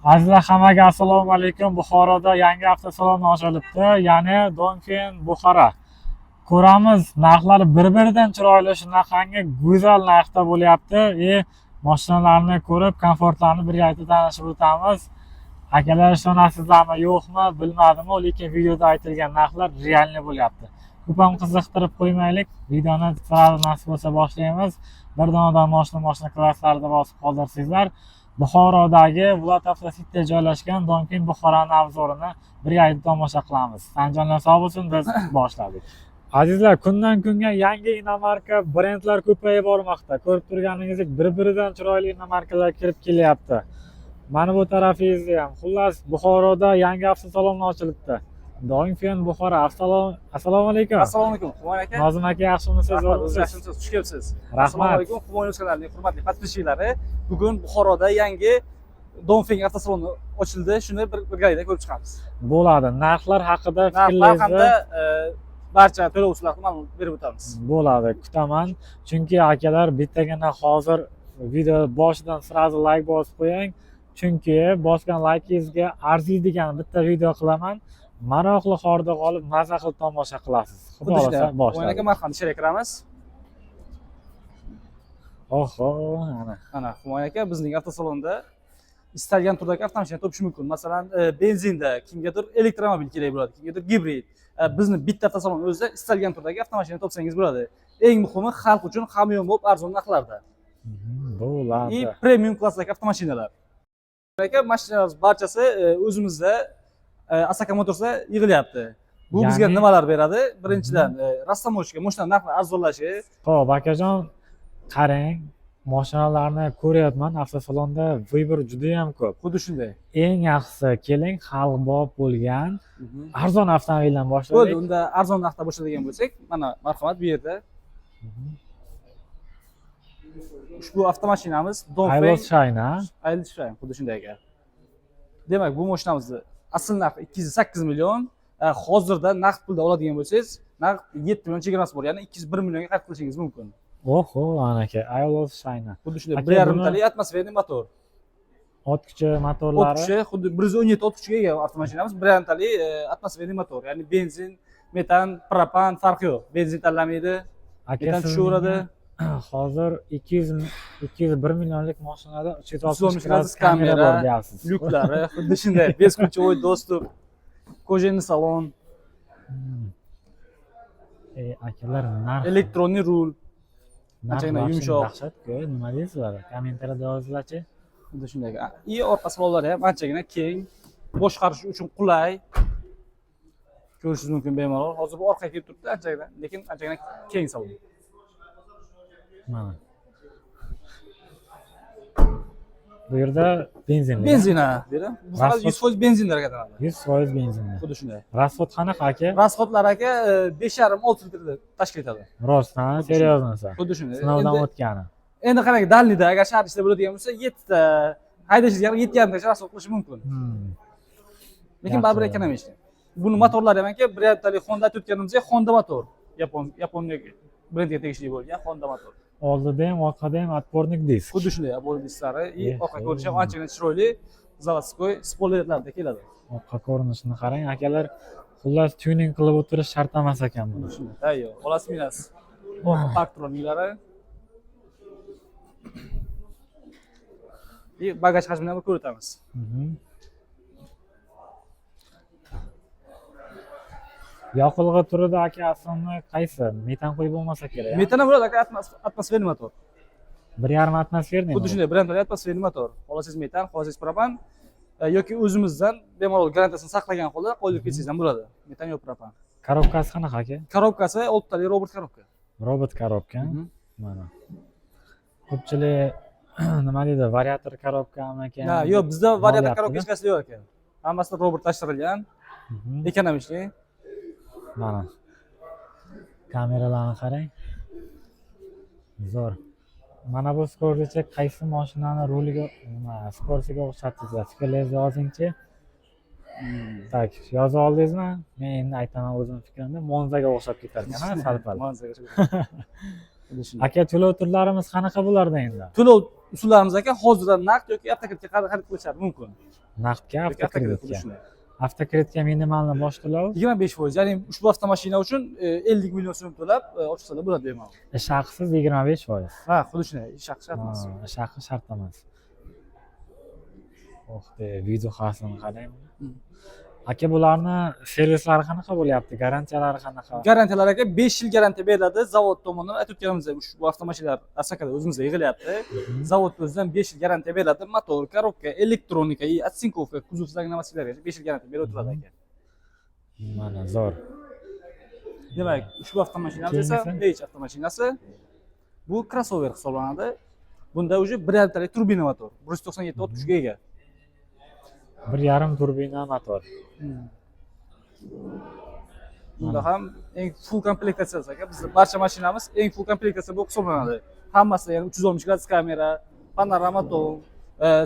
Azizlar hammaga assalomu alaykum. Buxoroda yangi avtosalon ochilibdi, ya'ni Donfen Buxoro. Ko'ramiz, narxlar bir-biridan chiroyli, shunaqangi go'zal narxda bo'lyapti. Mashinalarni ko'rib, komfortlarini birga tanishib o'tamiz. Akalar, ishonasizlarmi, yo'qmi, bilmadim, lekin videoda aytilgan narxlar realniy bo'lyapti. Ko'p ham qiziqtirib qo'ymaylik, videoni sirali nasib bo'lsa boshlaymiz. Bir donadan mashina klasslarida bosib qoldirsizlar. Buxorodagi Viloyat avtositida joylashgan Donfen Buxoroning obzorini birga tomosha qilamiz. Sanjonlar sog' bo'lsin, biz boshladik. Azizlar, kundan kunga yangi inomarka brendlar ko'payib bormoqda. Ko'rib turganingizdek, bir-biridan chiroyli inomarkalar kirib kelyapti. Mana bu tarafingizda ham. Xullas, Buxoroda yangi avtosalon ochilibdi. Donfen Buxoro. Assalomu alaykum. Assalomu alaykum. Xumoy aka. Nozim aka, yaxshimisiz? Yaxshimisiz? Xush kelibsiz. Rahmat. Assalomu alaykum. Xumoy kanalining hurmatli podpischiklari. Bugun Buxoroda yangi Donfen avtosaloni ochildi. Shuni birgalikda ko'rib chiqamiz. Bo'ladi. Narxlar haqida Narxlar fikrlaringizni hamda barcha to'lovchilarga ma'lumot berib o'tamiz. bo'ladi. Kutaman. Chunki akalar bittagina hozir video boshidan sразу like bosib qo'ying. Chunki bosgan laykingizga arziydigan bitta video qilaman. Maroqli hordiq olib, maza qilib tomosha qilasiz. Xudo xolasa boshlaymiz. Xumoy aka, marhamat, icheri kiramiz. Oho, Mana Xumoy aka, bizning avtosalonda istalgan turdagi avtomashina topish mumkin. Masalan, benzinda, kimgadir elektromobil kerak bo'ladi, kimgadir gibrid. Bizni bitta avtosalon o'zida istalgan turdagi avtomashina topsangiz bo'ladi. Eng muhimi, xalq uchun hamyonbop arzon narxlarda. bo'ladi. Premium klassdagi avtomashinalar. Aka, mashinalarimiz barchasi o'zimizda Asaka Motorsda yig'ilyapti. Bu bizga nimalar beradi? Birinchidan, rasstamovka mashina narxi arzonlashi. Xo'p, akajon, qarang, mashinalarni ko'ryapman. Avtosalonda vыбор juda ham ko'p. Xuddi shunday. Eng yaxshisi, keling, xalqbob bo'lgan arzon avtomobildan Bo'ldi, boshlaylik. unda arzon narxda boshladigan bo'lsak, mana marhamat bu yerda. Ushbu avtomashinamiz Donfen Shayna. Shayna, xuddi shunday aka. Demak, bu mashinamizni asl narxi 208 million. Hozirda naqd pulda oladigan bo'lsangiz, naqd 7 million chegarasi bor, ya'ni 201 millionga xarid qilishingiz mumkin. Oho, anaka, Shayna. Xuddi shunday 1.5 litrli atmosferniy motor. Ot kuchi motorlari. Ot kuchi xuddi 117 ot kuchiga ega avtomashinamiz, 1.5 litrli atmosferniy motor, ya'ni benzin, metan, propan farqi yo'q. Benzin tanlamaydi, metan tushaveradi. Hozir 201 millionlik mashinada 360 gradus kamera bor deyapsiz. Lyuklari xuddi shunday, бесключевой достуp, кожаный salon, akalar, narx, elektronniy rul, narxlar yumshoq. Dahshat-ku, nima deysizlar? Kommentariyada yozinglarchi. Xuddi shunday. И orqa salonlari ham anchagina keng, boshqarish uchun qulay. Ko'rishingiz mumkin bemalol. Hozir bu orqaga kelib turibdi, anchagina, lekin anchagina keng salon. Mana. Bu yerda benzin. Benzina, dedi. Bu faqat 100% benzinda harakatlanadi. 100% benzinda. Xuddi shunday. Rasxod qanaqa aka? Rasxodlar aka 5,5-6 litrda tashkil etadi. Rost, ha, seriozmasa. Xuddi shunday. Sinovdan o'tgani. Endi qarang, Dalnida agar shahar ichida bo'ladigan bo'lsa, 7 ta haydashingizga 7,5 tacha rasxod qilish mumkin. Lekin baribir ekonomik. Buni motorlari ham aka, bir yattalik Honda aytib o'tganimizga Honda motor. Yaponiya brendga tegishli bo'lgan Honda motor. Oldida ham, orqada ham atpornik disk. Xuddi shunday, atpornik disklari, orqa ko'rinishi ham anchagina chiroyli, заводской spoilerlarda keladi. Orqa ko'rinishini qarang, akalar. Xullas, tuning qilib o'tirish shart emas ekan buni. Shunday. Tayyor. Xolos minus. Parktroninglari. Bagaj hajmini ham ko'rib o'tamiz. Yoqilg'i turida aka aslında qaysi? Metan qo'yib bo'lmasa kerak. Metan ham bo'ladi aka, atmosferniy motor. 1,5 atmosferniy. Xuddi shunday, brendli atmosferniy motor. Xohlasangiz metan, xohlasangiz propan yoki o'zimizdan bemalol garantiyasini saqlagan holda qo'yib ketsangiz ham bo'ladi. Metan yoki propan. Korobkasi qanaqa aka? Korobkasi 6 tali robot korobka. Robot korobka. Mana. Ko'pchilik nima deydi? Variator korobkami ekan? Ha, yo'q, bizda variator korobka hech qanday yo'q ekan. Hammasi robotlashtirilgan. Ekonomik. Mana. Kameralarni qarang. Zo'r. Mana bu Scorpi'ga qaysi mashinani ruliga, nima, Scorpi'ga o'xshatdingizlar? Fikrlaringizni yozingchi. Tak, yoza oldingizmi? Men endi aytaman o'zim fikrimni, Monzaga o'xshab ketar ekan, ha, sal-pal. Monzaga. Aka, to'lov turlarimiz qanaqa bo'lardi endi? To'lov usullarimiz aka hozirdan naqd yoki avtokreditga xarid qilishlari mumkin. Naqdga, Yoki avtokreditga. shunday. Avtokreditga minimalni bosh to'lov, 25%, ya'ni ushbu avtomashina uchun 50 million so'm to'lab ochsalar bo'ladi bemalol. ish haqisiz 25%. Ha, xuddi shunday, shart emas. Ish haqi shart emas. Video xavfsizligini qarang. Aka, bularni servislari qanaqa bo'lyapti? Garantiyalari qanaqa? Garantiyalar aka 5 yil garantiya beriladi. Zavod tomonidan aytayotganimizdek, ushbu avtomashinalar Asakada o'zimizda yig'ilyapti. Zavod o'zidan 5 yil garantiya beriladi. Motor, korobka, elektronika, atsinkovka, kuzov zagnamasilarga 5 yil garantiya berib o'tiladi aka. Mana zo'r. Demak, ushbu avtomashinamiz esa H avtomashinasi. Bu crossover hisoblanadi. Bunda уже 1.5 litr turbina motor, 197 ot kuchga ega. 1.5 turbina motor. Bunda ham eng full komplektatsiyasi aka. Bizning barcha mashinamiz eng full komplektatsiya bo'lib hisoblanadi. Hammasida ya'ni 360 gradus kamera, panorama tom,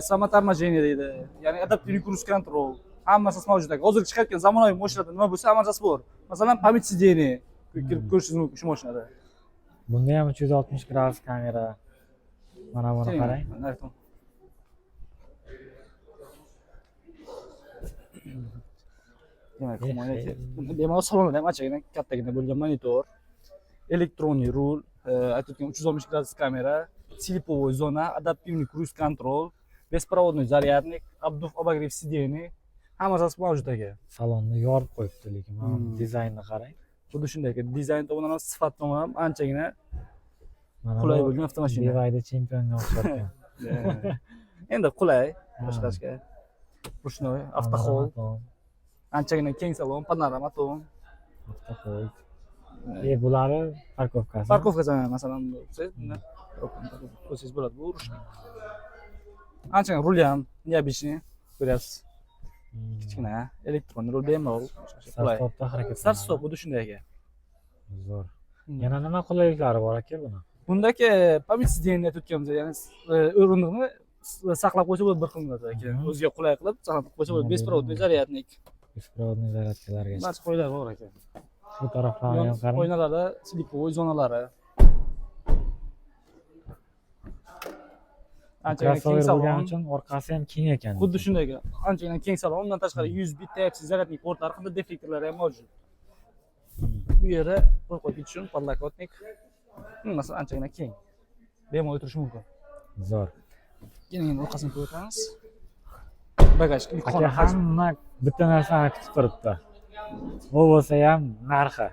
samotorможение deydi. Ya'ni adaptivniy cruise control, hammasi mavjud aka. Hozir chiqayotgan zamonaviy mashinalarda nima bo'lsa, hammasi bor. Masalan, pamять сидения kirib ko'rishingiz mumkin shu mashinada. Bunda ham 360 gradus kamera. Mana buni qarang. Demak, bemalol salonida ham anchagina kattagina bo'lgan monitor, elektronniy rul, aytayotgan 360 gradus kamera, слеповой zona, adaptivniy cruise control, беспроводной зарядник, обдув обогрев сидений, hammasi mavjud aka. Salonni yorib qo'yibdi, lekin mana dizaynni qarang. Xuddi shunday aka, dizayn tomonidan ham, sifat tomonidan ham anchagina qulay bo'lgan avtomashina. Devayda chempionga o'xshatgan. Endi qulay, boshqasiga. Rushnoy, avtohol, anchagina keng salon, panorama tom. Avtohol. Bulari parkovkasi. Parkovkasi masalan ko'rsangiz bo'ladi bu rushnoy. Anchagina rul ham необычный, ko'ryapsiz. Kichkina elektron rul bemalol qulay. Start-stopda harakat. Start-stop xuddi shunday aka. Zo'r. Yana nima qulayliklari bor aka buni? Bundagi pamять сидения aytayotganimiz, ya'ni o'rindiqni saqlab qo'ysa bo'ladi bir xil aka. O'ziga qulay qilib saqlab qo'ysa bo'ladi. Беспроводный зарядник. Беспроводный zaryadkalarga. Barcha qo'ylar bor aka. Bu taraflarga ham qarang. Oynalarda слеповой zonalari. Anchagina keng salon uchun orqasi ham keng ekan. Xuddi shunday aka. Anchagina keng salon, undan tashqari USB Type-C zaryadnik portlari hamda deflektorlari ham mavjud. Bu yerda qo'l qo'yib uchun подлокотник. Masalan, anchagina keng. Bemalol o'tirish mumkin. Zo'r. Keyin orqasini qo'yib o'tamiz. Bagaj ilk xona hamma bitta narsani kutib turibdi. Bu bo'lsa ham narxi.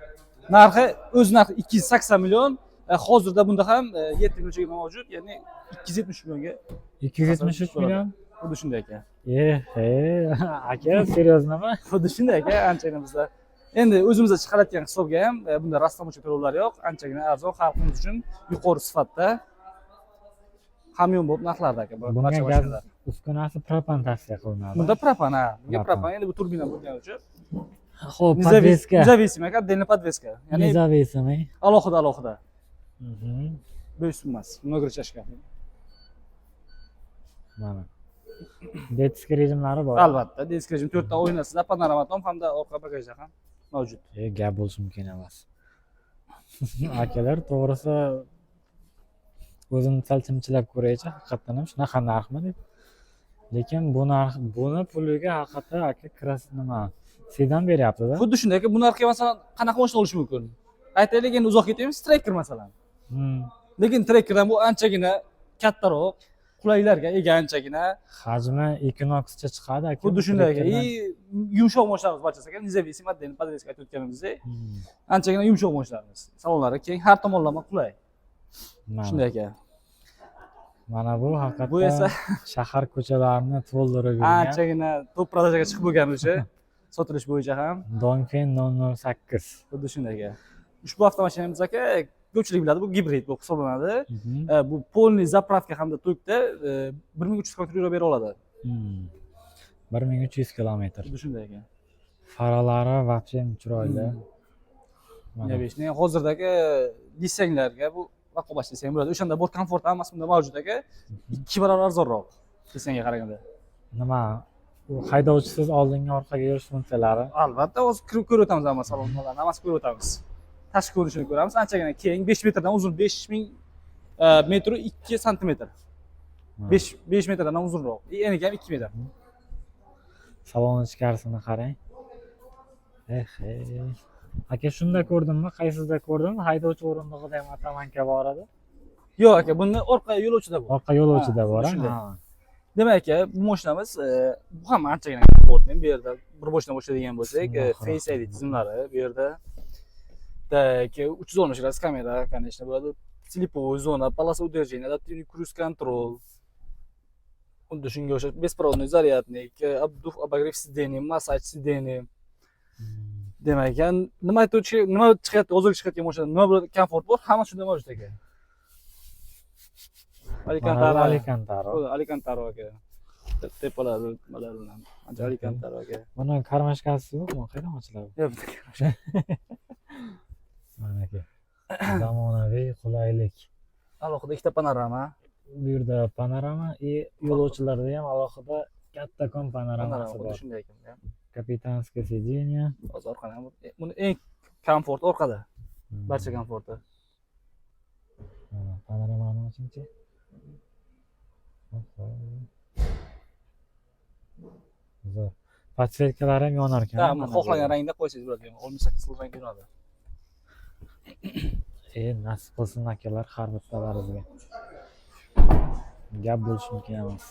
Narxi o'z narxi 280 million. Hozirda bunda ham 7 millionga mavjud, ya'ni 270 millionga. 273 million? Xuddi shunday aka. Aka, seryoznimi? Xuddi shunday aka, anchagina bizda. Endi o'zimizda chiqarayotgan hisobga ham bunda rastamchi to'lovlar yo'q, anchagina arzon, xalqimiz uchun yuqori sifatda hamyon bo'lib narxlarda aka. Bunga gaz uskunasi propan tavsiya qilinadi. Bunda propan, ha. Bunga propan, endi bu turbina bo'lgani uchun. Xo'p, podveska. Независимый, отдельный подвеска. Ya'ni Независимый. Alohida. Bo'ysunmas, много chashka. Mana. Disk rejimlari bor. Albatta, disk rejim 4 ta oynasida, panorama tom hamda orqa bagajda ham mavjud. Gap bo'lishi mumkin emas. Akalar, to'g'risi o'zim sal chimchilab ko'raychi, haqiqatan ham shunaqa narxmi deb. Lekin buni puliga haqiqatan aka kirasi nima? Sedan beryapti-da. Xuddi shunday aka, bu narxga masalan qanaqa mashina olish mumkin? Aytaylik, endi uzoq ketamiz, Tracker masalan. Lekin Trackerdan bu anchagina kattaroq, qulaylarga ega anchagina. Hajmi Equinox'cha chiqadi aka. Xuddi shunday aka. Yumshoq mashinalarimiz barchasi aka, независимый отдельный подвеска aytayotganimizdek. Anchagina yumshoq mashinalarimiz. Salonlari keng, har tomonlama qulay. Shunday aka. Mana bu haqiqatan bu esa shahar ko'chalarini to'ldirib yurgan. Anchagina top prodajaga chiqib bo'lgan o'sha. Sotilish bo'yicha ham Dongfeng 008. Xuddi shunday aka. Ushbu avtomashinamiz aka ko'pchilik biladi, bu gibrid bo'lib hisoblanadi. Bu polniy zapravka hamda tokda 1300 km yura bera oladi. 1300 km. Xuddi shunday aka. Faralari вообще chiroyli. Mana hozirdagi desanglarga bu raqobatchi desang bo'ladi. O'shanda bor komfort hammasi bunda mavjud aka. 2 barobar arzonroq desanga qaraganda. Nima? Bu haydovchisiz oldinga orqaga yurish funksiyalari. Albatta, hozir kirib ko'rib o'tamiz hamma salonlarni, hammasi ko'rib o'tamiz. Tashqi ko'rinishini ko'ramiz. Anchagina keng, 5 metrdan uzun, 5000 metr 2 santimetr. 5 metrdan uzunroq. Eniga ham 2 metr. Salon ichkarisini qarang. Aka shunda ko'rdimmi? Qaysida ko'rdim? Haydovchi o'rindig'ida ham atamanka bor edi. Yo'q aka, buni orqa yo'lovchida bor. Orqa yo'lovchida bor, shunday. ha. Demak aka, bu mashinamiz bu ham anchagina komfortli. Bu yerda bir boshdan boshlaydigan bo'lsak, Face ID tizimlari bu yerda. Так, 360 gradus kamera, конечно, bo'ladi. Слеповая zona, полоса удержания, адаптивный круиз-контроль. Xuddi shunga o'xshab беспроводной зарядник, обдув, обогрев сидений, massaj сидений. Demak, nima chiqyapti, hozirgi chiqayotgan mashinada nima bo'ladi, komfort bor, hamma shunda mavjud aka. Alicantaro aka. Tepalari, nimalar bilan. Alicantaro aka. Buni karmashkasi yo'qmi? Qayerdan ochiladi? Yo'q, Mana aka. Zamonaviy qulaylik. alohida ikkita panorama. Bu yerda panorama, yo'lovchilarda ham alohida kattakon panoramasi bor. Shunday ekan. Kapitanskiy сиденье. Hozir orqadan buni eng komfort orqada. Barcha komforti. Panoramani ochingchi. Zo'r. Podsvetkalar ham yonar ekan. Ha, xohlagan rangda qo'ysangiz bo'ladi. 18 xil rangda yonadi. Nasib qilsin akalar har bittalaringizga. Gap bo'lishi mumkin emas.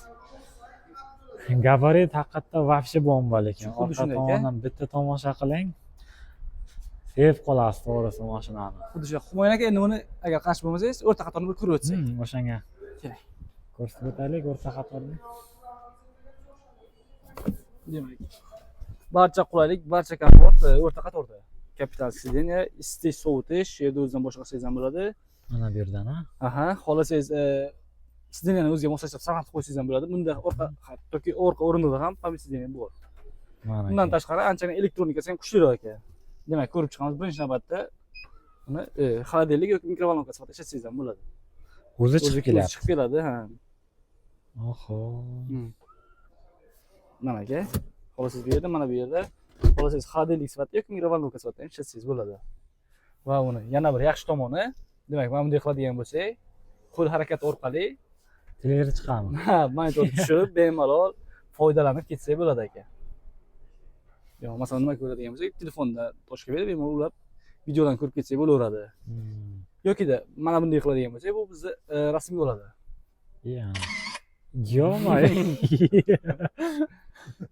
Gabarit haqiqatda вообще bomba lekin. Orqa tomondan bitta tomosha qiling. Sevib qolasiz to'g'risi mashinani. Xuddi shu. Humoyon aka, endi uni agar qarshi bo'lmasangiz, o'rta qatorni bir ko'rib o'tsak. O'shanga. Kerak. Ko'rsatib o'taylik o'rta qatorni. Demak, barcha qulaylik, barcha komfort o'rta qatorda. Kapital sideniya, isitish, sovutish, yerda o'zidan boshqa qilsangiz ham bo'ladi. Mana bu yerdan, ha? Aha, xohlasangiz sideniyani o'ziga moslashtirib saqlab qo'ysangiz ham bo'ladi. Bunda hattoki orqa o'rindig'ida ham pamit sideniya bor. Mana. Bundan tashqari anchagina elektronikasi ham kuchliroq ekan. Demak, ko'rib chiqamiz. Birinchi navbatda uni xolodilnik yoki mikrovolnovka sifatida ishlatsangiz ham bo'ladi. O'zi chiqib keladi. Chiqib keladi, ha. Oho. Mana aka. Xohlasangiz bu yerda, mana bu yerda. Xohlasangiz xolodilnik sifatida yoki mikrovolnovka sifatida ishlatsangiz bo'ladi. Va uni yana bir yaxshi tomoni, demak, mana bunday qiladigan bo'lsak, qo'l harakati orqali televizor chiqadimi? Ha, monitor tushib, bemalol foydalanib ketsak bo'ladi aka. Yo'q, masalan, nima ko'radigan bo'lsak, telefonda toshga berib, bemalol ulab videodan ko'rib ketsak bo'laveradi. Yoki-da mana bunday qiladigan bo'lsak, bu bizni rasmga oladi. Yo'may.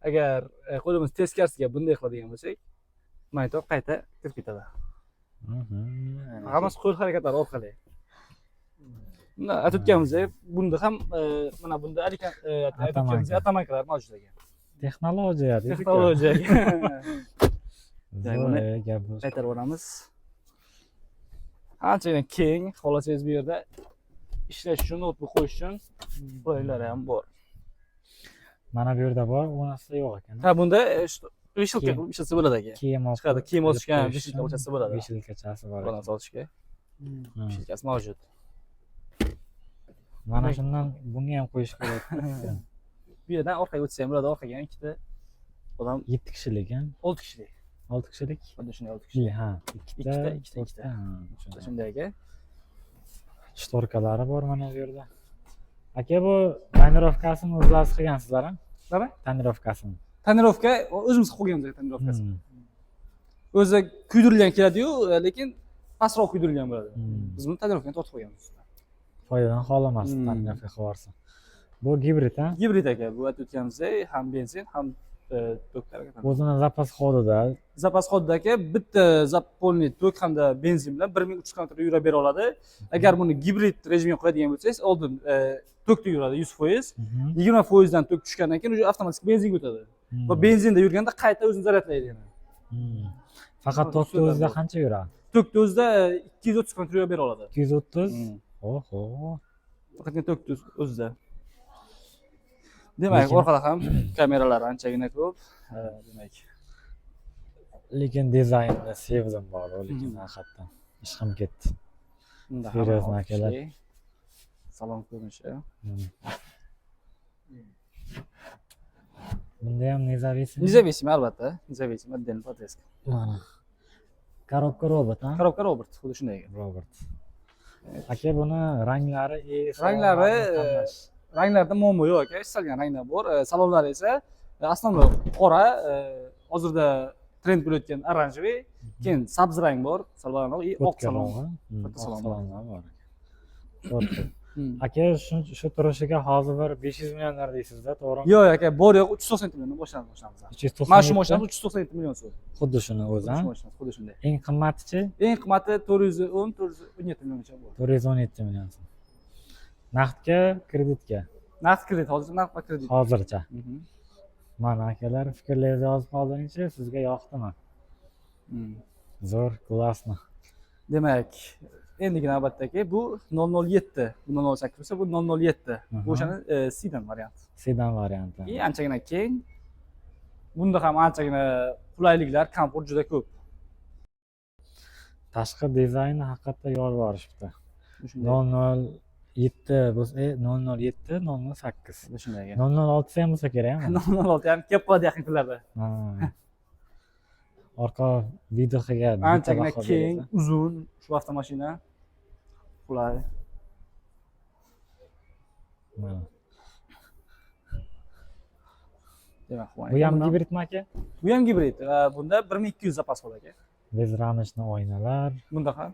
Agar qo'limiz teskarisiga bunday qiladigan bo'lsak, monitor qayta kirib ketadi. Hammasi qo'l harakatlari orqali. Bunda aytayotganimizdek, bunda ham mana bunda aytayotganimizdek atamankalar mavjud ekan. Texnologiya. Texnologiya. Buni qaytarib olamiz. Anchagina keng, xohlasangiz bu yerda ishlash uchun, notebook qo'yish uchun qulayliklari ham bor. Mana bu yerda bor, unasida yo'q ekan. Ha, bunda vishilka qilib ishlatsa bo'ladi aka. Kiyim chiqadi, kiyim osishga ham vishilka o'chasa bo'ladi. Vishilkachasi bor. Balans olishga. Vishilkasi mavjud. Mana shundan bunga ham qo'yish kerak. Bu yerdan orqaga o'tsa ham bo'ladi, orqaga ham ikkita odam 7 kishilik, ha? 6 kishilik. 6 kishilik? Xuddi shunday 6 kishilik. Ha, ikkita. Shunday aka. Shtorkalari bor mana bu yerda. Aka, bu tonirovkasini o'zlaringiz qilgansizlar, ha? Nima? Tonirovkasini. Tonirovka o'zimiz qo'yganmiz tonirovkasini. O'zi kuydirilgan keladi-yu, lekin pastroq kuydirilgan bo'ladi. Biz buni tonirovkani tortib qo'yganmiz. Foydadan xoli emas, tonirovka qilib yuborsa. Bu gibrid, ha? Gibrid aka, bu aytayotganimizdek, ham benzin, ham toklar aka. O'zini zapas xodida. Zapas xodida aka, bitta polniy tok hamda benzin bilan 1300 km yurib bera oladi. Agar buni gibrid rejimga qo'yadigan bo'lsangiz, oldin tokda yuradi 100%, 20% dan tok tushgandan keyin uje avtomatik benzinga o'tadi. Va benzinda yurganda qayta o'zini zaryadlaydi yana. Faqat tokda o'zida qancha yuradi? Tokda o'zida 230 km yurib bera oladi. 230? Oho. Faqat tokda o'zida. Demak, orqada ham kameralar anchagina ko'p. Demak. Lekin dizaynni sevdim bor, lekin haqiqatan ishqim ketdi. Seriyozmi akalar? Salon ko'rinishi. Bunda ham независимый. Независимый albatta, независимый отдельный подвеска. Mana. Коробка robot, ha? Коробка robot, xuddi shunday. Robot. Aka, buni ranglari, ranglari Ranglarda muammo yo'q aka, istalgan ranglar bor. Salonlar esa основной qora, hozirda trend bo'layotgan oranjevый, keyin sabz rang bor, salonlar и oq salon. Bitta salonlar bor. To'g'ri. Aka, shu turishiga hozir bir 500 millionlar deysizda, to'g'rimi? Yo'q aka, bor yo'q 390 milliondan boshlanamiz. 390. Mana shu mashinamiz 397 million so'm. Xuddi shuni o'zi, Shu ha? mashinamiz xuddi shunday. Eng qimmatichi Eng qimmati 410-417 milliongacha bor. 417 million so'm. Naqdga, kreditga Naqd kredit, hozir naqd va kredit. hozircha. Mana akalar, fikrlaringizni yozib qoldiringchi, sizga yoqdimi? Zo'r, klassni. Demak, endigi navbatdagi bu 007. Bu 008 bo'lsa, bu 007. Bu o'shani sedan variant. Sedan varianti. Anchagina keng. Bunda ham anchagina qulayliklar, komfort juda ko'p. Tashqi dizayni haqiqatda yorborishibdi. Shunday. 007 bo'lsa, 007, 008. Shunday. 006 ham bo'lsa kerakmi? 006 ham kelib qoladi yaqin kunlarda. Orqa videoga Anchagina keng, uzun shu avtomashina. Qulay. Mana. Demak, Bu ham gibridmi aka? Bu ham gibrid. Bunda 1200 zapas bor aka. Bezramishli oynalar. Bunda ham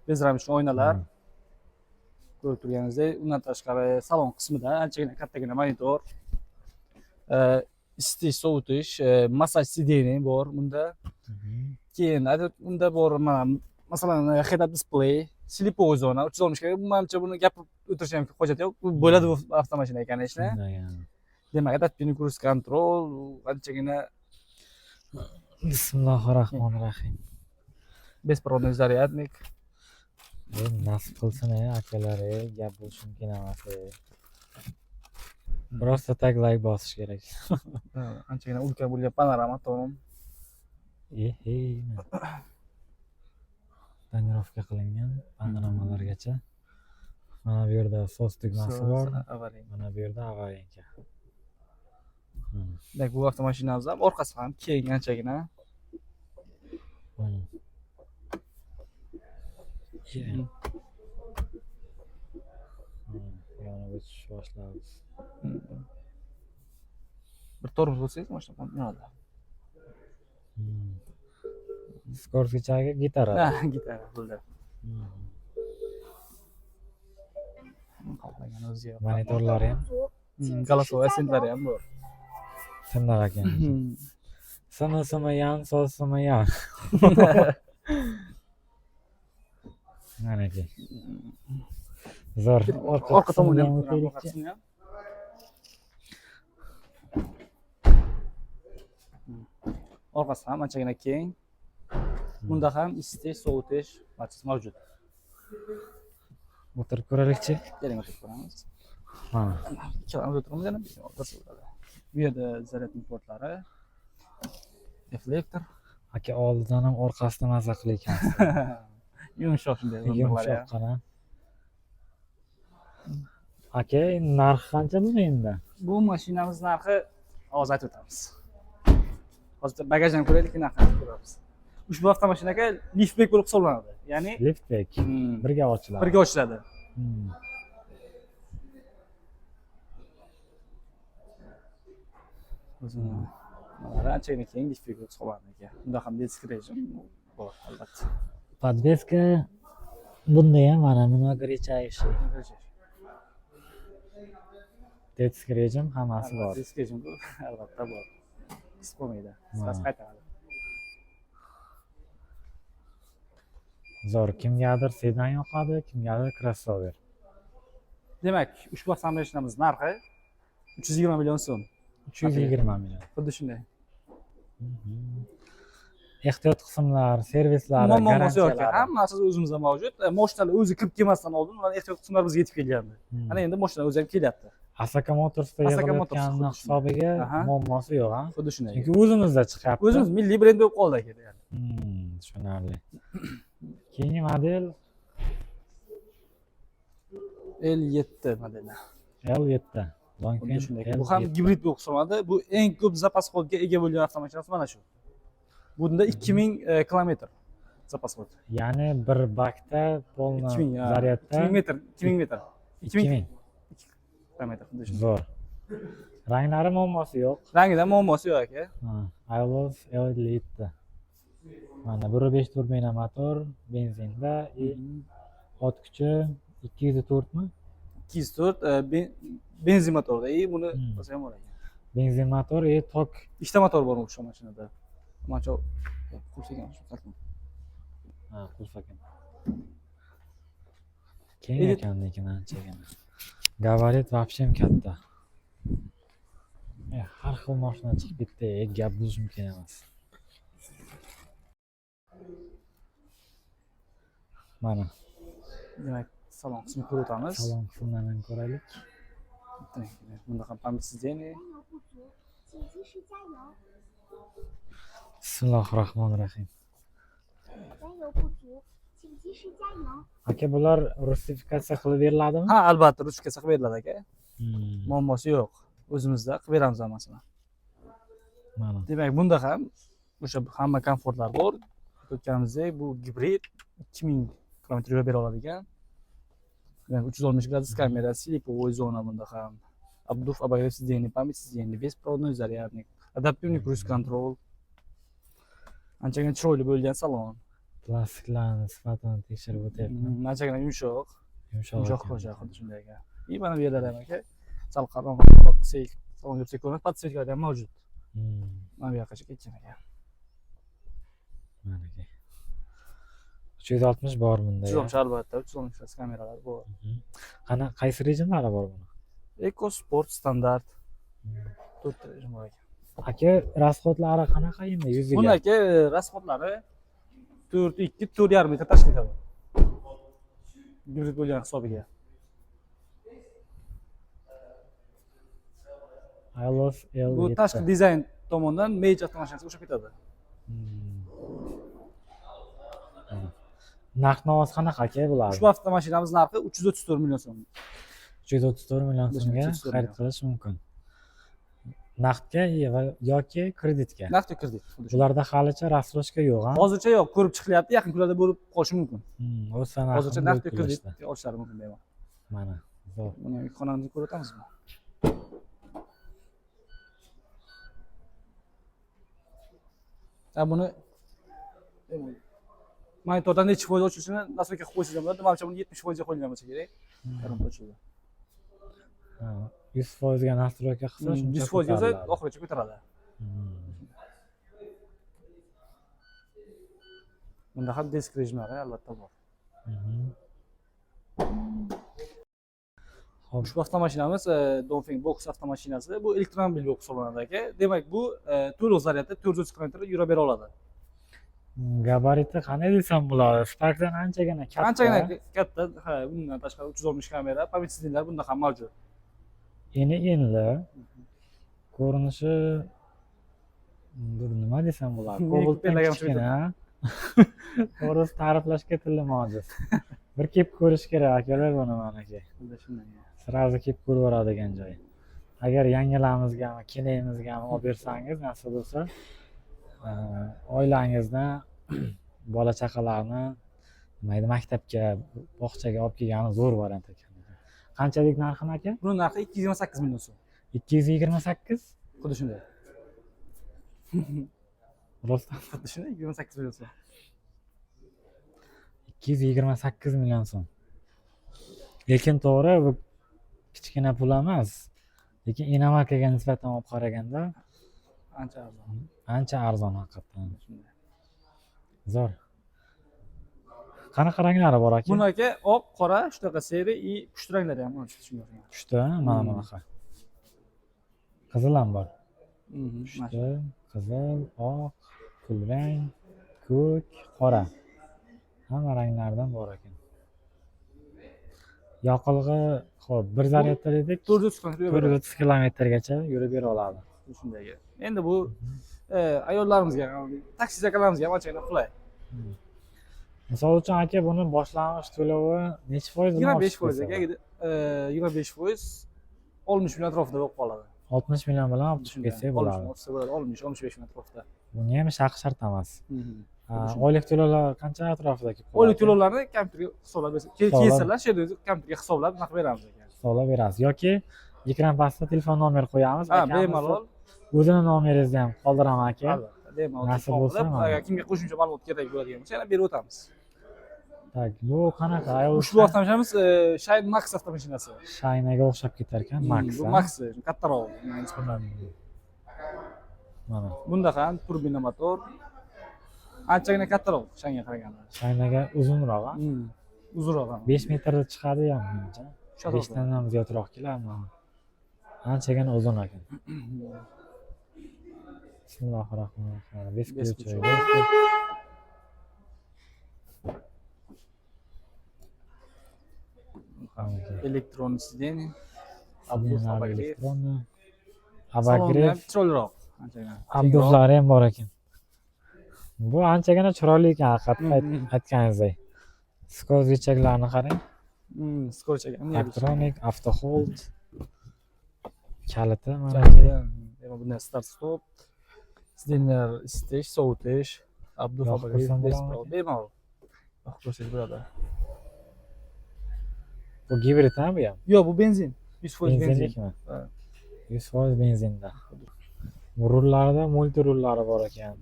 bezramishli oynalar. Ko'rib turganingizdek, undan tashqari salon qismida anchagina kattagina monitor, isitish, sovutish, massaj sideniya bor bunda. Keyin unda bor mana masalan head up display, slipoy zona 360 ga. Menimcha buni gapirib o'tirishim hojat yo'q. Bu bo'ladi bu avtomashina ekanishlar. Demak, adaptivniy cruise control, anchagina Bismillahirrohmanirrohim. Беспроводной зарядник. Nasib qilsin akalar, gap bo'lishi mumkin emas. Просто так like bosish kerak. Anchagina ulkan bo'lgan panorama tom. Tonirovka qilingan panoramalargacha. Mana bu yerda sos tugmasi bor. Mana bu yerda avariyanka. Demak, bu avtomashinamiz ham orqasi ham keng anchagina. Yana biz boshlaymiz. Bir tormoz bo'lsangiz, mashina ham yonadi. Skorskichaga gitara. Ha, gitara bo'ldi. Qolgan o'ziga. Monitorlari ham, голосовой assistentlari ham bor. Timlar ekan. Samayan, samayan. Mana aka. Zo'r. Orqa tomondan o'taylik. Orqasi ham anchagina keng. Bunda ham isitish, sovutish barchasi mavjud. O'tirib ko'raylikchi. Keling, o'tirib ko'ramiz. Mana. Ikkalamiz o'tiramiz yana. Bu yerda zaryadnik portlari, deflektor. Aka oldidan ham orqasidan maza qilar ekansiz. Yumshoq shunday. Yumshoqqina. Aka, narxi qancha bu endi? Bu mashinamiz narxi hozir aytib o'tamiz. Hozir bagajdan ko'raylik, narxini ko'ramiz. Ushbu avtomashinaga liftbek bo'lib hisoblanadi. Ya'ni liftbek birga ochiladi. Birga ochiladi. Mana anchagina keng liftbek bo'lib hisoblanadi aka. Bunda ham disk rejim bor, albatta. Podveska bunda ham mana много рычагиши. Disk rejim hammasi bor. Disk rejim albatta bor. Qisib bo'lmaydi. Qisqasi qaytaradi. Zo'r, kimgadir sedan yoqadi, kimgadir crossover. Demak, ushbu avtomashinamiz narxi 320 million so'm. 320 million. Xuddi shunday. Ehtiyot qismlar, servislari, garantiyalar, hammasi o'zimizda mavjud. Mashinalar o'zi kirib kelmasdan oldin ular ehtiyot qismlar bizga yetib kelgandi. Ana endi mashina o'zi ham kelyapti. Asaka Motorsda yig'ilayotgan hisobiga muammosi yo'q, ha? Xuddi shunday. Chunki o'zimizda chiqyapti. O'zimiz milliy brend bo'lib qoldi aka. Tushunarli. Keyingi model L7 modeli. L7. Bu ham gibrid bo'lib hisoblanadi. Bu eng ko'p zapas hodga ega bo'lgan avtomashinasi mana shu. Bunda 2000 kilometr zapas hod. Ya'ni bir bakda polni zaryadda 2000 metr. 2000. parametr xuddi shunday. Zo'r. Ranglari muammosi yo'q. Rangida muammosi yo'q aka. iLove Elite. Mana 1.5 turbina motor, benzinda, ot kuchi 204 mi? 204 benzin motorda. Buni bo'lsa ham bor ekan. Benzin motor, tok. Ikkita motor bor o'sha mashinada. Mancha qulf ekan shu qatlam. Qulf ekan. Keng ekan lekin anchagina. Gabarit вообще katta. Har xil mashina chiqib ketdi, gap buzish mumkin emas. Mana. Demak, salon qismini ko'rib o'tamiz. Salon qismini ko'raylik. Bunda ham pamit sizdeni. Bismillahirrohmanirrohim. Aka, bular rusifikatsiya qilib beriladimi? Ha, albatta rusifikatsiya qilib beriladi aka. Muammosi yo'q. O'zimizda qilib beramiz hammasini. Mana. Demak, bunda ham o'sha hamma komfortlar bor. O'tganimizdek bu gibrid 2000 km yo'l bera oladigan. Demak, 360 gradus kamera, silikovый zona bunda ham. Обдув, обогрев сидений, память сидений, беспроводной зарядник, адаптивный круиз-контроль. Anchagina chiroyli bo'lgan salon. Plastiklarni sifatini tekshirib o'tyapman. Anchagina yumshoq qo'sha xuddi shunday ekan. Mana bu yerlar ham aka, sal qarong'iroq qilsak, salon yursak ko'rinadi, podsvetkalar ham mavjud. Mana bu yoqqacha ketgan ekan. Mana aka. 360 bor bunda. 360 albatta, 360 kameralar bor. Qaysi rejimlari bor buni? Eco Sport standart. 4 rejim bor ekan. Aka, rasxodlari qanaqa endi yuziga? Buni aka, rasxodlari 4.2 4.5 metr tashkil etadi. Gibrid bo'lgan hisobiga. iLove Elite. Bu tashqi dizayn tomonidan Mage avtomashinasiga o'xshab ketadi. Narx-navoz qanaqa aka bular? Ushbu avtomashinamiz narxi 334 million so'm. 334 million so'mga xarid qilish mumkin. Naqdga yoki kreditga? Naqdga kredit. Bularda halicha rassroshka yo'q, ha? Hozircha yo'q, ko'rib chiqilyapti, yaqin kunlarda bo'lib qolishi mumkin. O'sa Hozircha naqdga kredit olishlari mumkin deyman. Mana, zo'r. Buni xonamizni ko'rib o'tamizmi? Buni monitordan necha foiz ochilishini nasibga qilib qo'ysangiz bo'ladi. Menimcha buni 70% ga qo'yilgan bo'lsa kerak. Qaramda ochildi. 100% ga nastroyka qilsa, 100% bo'lsa oxirigacha ko'taradi. Bunda ham disk rejimlari albatta bor. Ushbu avtomashinamiz Dongfeng Box avtomashinasi. Bu elektromobil bo'lib hisoblanadi aka. Demak, bu to'liq zaryadda 400 km yura bera oladi. Gabariti qanday desam bo'ladi? Sparkdan anchagina katta. Anchagina katta. Ha, bundan tashqari 360 kamera, pamit signallar bunda ham mavjud. Enli. Ko'rinishi nima desam bo'ladi? Kobaltdan kichkina. To'g'risi ta'riflashga tilim ojiz. Bir kelib ko'rish kerak akalar buni mana aka. Sirazi kelib ko'raveradigan joy. Agar yangilarimizgami, kelayimizgami olib bersangiz, nasib bo'lsa, oilangizni, bola chaqalarni maktabga, bog'chaga olib kelgani zo'r variant ekan. Qanchalik narxi aka? Buni narxi 228 million so'm. 228? Xuddi shunday. Rostdan Xuddi shunday 28 million so'm. 228 million so'm. Lekin to'g'ri, bu kichkina pul emas. Lekin inomarkaga nisbatan olib qaraganda Ancha arzon. Ancha arzon haqiqatan. Zo'r. Qanaqa ranglari bor aka? Buni aka oq, qora, shunaqa seriya и pushti ranglari ham mavjud shunday. Pushti, mana bunaqa. Qizil ham bor. Pushti, qizil, oq, kulrang, ko'k, qora. Hamma ranglardan bor ekan. Yoqilg'i, xo'p, bir zaryadda dedik, 430 kilometrgacha yurib bera oladi. Shunday. Endi bu ayollarimizga, taksi akalarimizga ham anchagina qulay. Misol uchun aka, buni boshlang'ich to'lovi necha foiz? 25% aka, 25% 60 million atrofida bo'lib qoladi. 60 million bilan olib chiqib ketsak bo'ladi. 60-65 million atrofida. Buni ham shart emas. Oylik to'lovlar qancha atrofida kelib qoladi? Oylik to'lovlarni kompyuterga hisoblab bersak, kelsalar, shu yerda kompyuterga hisoblab naqd beramiz ekan. Hisoblab berasiz yoki ekran pastida telefon nomeri qo'yamiz. Ha, Akamizni bemalol. o'zini nomeringizni ham qoldiraman aka. Albatta, bemalol. Nasib telefon bo'lsa, qilib, mana. agar kimga qo'shimcha ma'lumot kerak bo'ladigan bo'lsa, yana berib o'tamiz. Tak, bu qanaqa? Ushbu avtomashinamiz Shine Max avtomashinasi. Shaynaga o'xshab ketar ekan, Max. Bu Max kattaroq nisbatan. Mana. Bunda ham turbina motor. Anchagina kattaroq Shine'ga qaraganda. Shaynaga uzunroq, ha? Uzunroq ham. 5 metrda chiqadi ham menimcha. Chiqadi. 5 dan ham ziyodroq keladi. Anchagina uzun ekan. Bismillahirrohmanirrohim. Beskuchoy. Elektron sideniya. Abagrev. Abagrev. Chiroyliroq. Anchagina. Abdullar ham bor ekan. Bu anchagina chiroyli ekan haqiqatda aytganingizdek. Skozvichaklarni qarang. Skorchak. Elektronik, avto hold. Kaliti mana. Demak, bunday start stop. Sideniyalar isitish, sovutish, Abdul Abagrev bemalol. Ko'rsangiz bo'ladi. Bu gibrid-mi bu ham? Yo'q, bu benzin. 100% benzin. Benzinlikmi? 100% benzinda. Bu rullarida multi rullari bor ekan.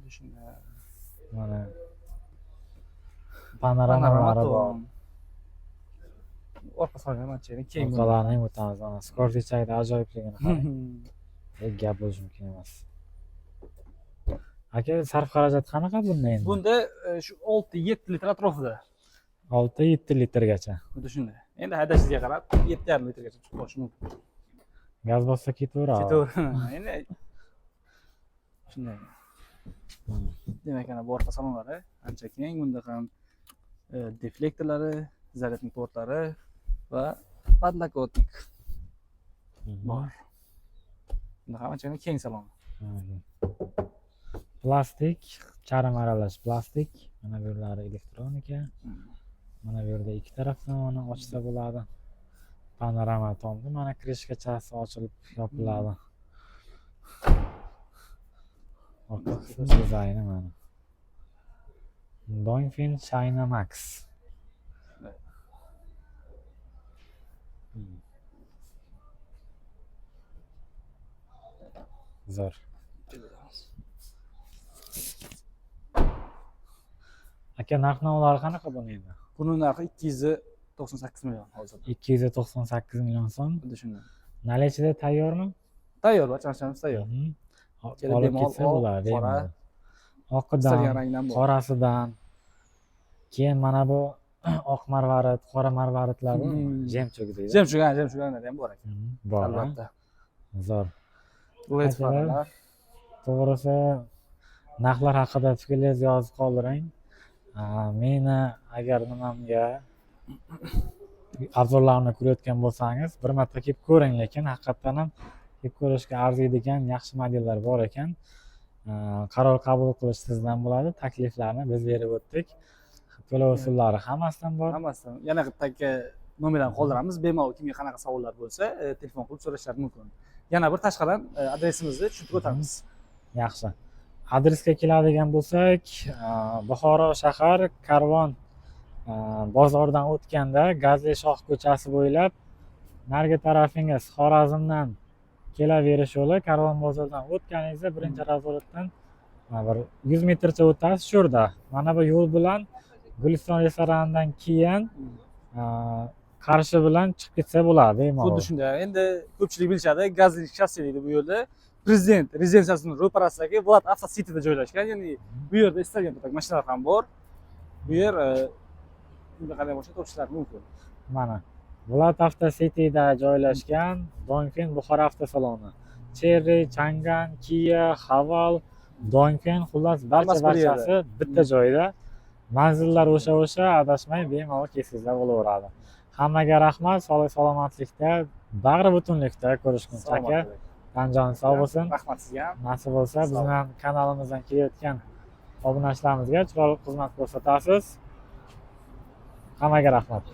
Mana panoramalari bor. Orqasiga ham anchagina keng. Orqalarini ham o'tamiz. Mana skortichakda ajoyibligini qarang. Gap bo'lishi mumkin emas. Aka, sarf xarajat qanaqa bunda endi? Bunda shu 6-7 litr atrofida. 6-7 litrgacha. Xuddi shunday. Endi haydashingizga qarab 7,5 litrgacha chiqib qolishi mumkin. Gaz bossa ketaveradi. Ketaveradi. Endi shunday. Demak, ana bu orqa salonlari ancha keng. Bunda ham deflektorlari, zaryadnik portlari va подлокотник bor. Bunda ham ancha keng salon. Plastik, charm aralash plastik. Mana bu yerlari elektronika. Mana bu yerda ikki tarafdan mana ochsa bo'ladi. Panorama tomda mana krishkachasi ochilib yopiladi. Orqa dizayni mana. Dongfeng China Max. Zo'r. Aka, narx-navlari qanaqa buni endi? Buni narxi 298 million hozir. 298 million so'm. Xuddi shunday. Nalichida tayyormi? Tayyor, barchamiz tayyor. Olib ketsa bo'ladi. Oqidan, qorasidan, keyin mana bu oq marvarid, qora marvaridlar jemchug deydi. Jemchuglar ham bor ekan. Bor, albatta. Zo'r. LED faralar. To'g'risi, narxlar haqida fikringizni yozib qoldiring. Meni agar nimamga obzorlarni ko'rayotgan bo'lsangiz, bir marta kelib ko'ring, lekin haqiqatan ham kelib ko'rishga arziydigan yaxshi modellar bor ekan. Qaror qabul qilish sizdan bo'ladi. Takliflarni biz berib o'tdik. To'lov usullari hammasidan bor. Hammasidan. Yana bitta nomerlarni qoldiramiz. Bemalol kimga qanaqa savollar bo'lsa, telefon qilib so'rashlari mumkin. Yana bir tashqaridan adresimizni tushuntirib o'tamiz. Yaxshi. Adresga keladigan bo'lsak, Buxoro shahar Karvon bozordan o'tganda Gazli shoh ko'chasi bo'ylab narigi tarafingiz Xorazmdan kelaverish yo'li, Karvon bozordan o'tganingizda birinchi razvoroddan bir 100 metrcha o'tasiz shu yerda. Mana bu yo'l bilan Guliston restoranidan keyin qarshi bilan chiqib ketsa bo'ladi, bemalol. Xuddi shunday. Endi ko'pchilik bilishadi, Gazli shossi deydi bu yo'lda. Prezident rezidensiyasining ro'parasidagi Vlad Avto City'da joylashgan. Ya'ni bu yerda istalgan turdagi mashinalar ham bor. Bu yer bunga qanday bo'lsa topishlari mumkin. Mana Vlad Avto City'da joylashgan Dongfeng Buxoro avtosaloni. Cherry, Chang'an, Kia, Haval, Dongfeng, xullas barchasi bitta joyda. Manzillar o'sha, adashmay bemalol kelsangizlar bo'laveradi. Hammaga rahmat, sog'lik salomatlikda, bag'ri butunlikda ko'rishguncha aka. Tanjon sog' bo'lsin. Rahmat sizga. Nasib bo'lsa, bizning kanalimizdan kelayotgan obunachilarimizga chiroyli xizmat ko'rsatasiz. Hammaga rahmat.